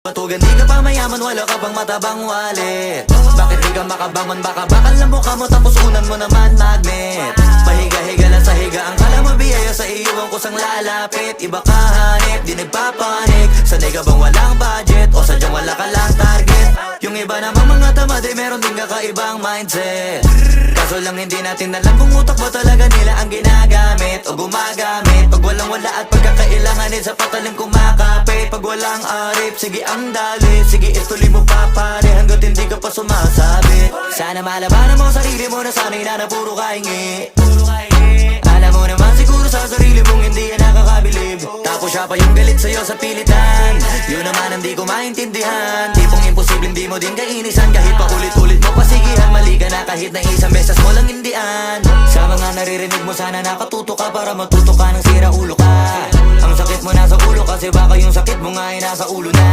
Matugan, di ka pa mayaman, wala ka pang matabang wallet. Bakit di ka makabangon, baka bakal na mukha mo tapos unan mo naman magnet. Pahiga-higa lang sa higa, ang kala mo biyaya sa iyo ang kusang lalapit. Iba ka hanip, di nagpapanik. Sanay ka bang walang budget o sadyang wala ka lang target? Yung iba namang mga tamad ay meron din kakaibang mindset. Kaso lang hindi natin alam kung utak ba talaga nila ang ginagamit o gumagamit. Pag walang wala at pagkakailanganin sa patalim kumakapit. Pag walang arip, sige ang dali, sige ituloy mo pa pare hanggat hindi ka pa sumasabi. Sana malabanan mo sarili mo na sanay na puro kahingi. Alam mo naman siguro sa sarili mong hindi yan nakakabilib. Tapos siya pa yung galit sa'yo sa pilitan. Yun naman ang di ko maintindihan. Tipong imposibleng di mo din kainisan. Kahit pa ulit-ulit mo pasigihan, mali ka na kahit na isang beses mo lang hindian. Sa mga naririnig mo sana nakatuto ka para matuto ka ng sira ulo ka. Ang sakit mo nasa ulo kasi baka yung sakit mo nga ay nasa ulo na.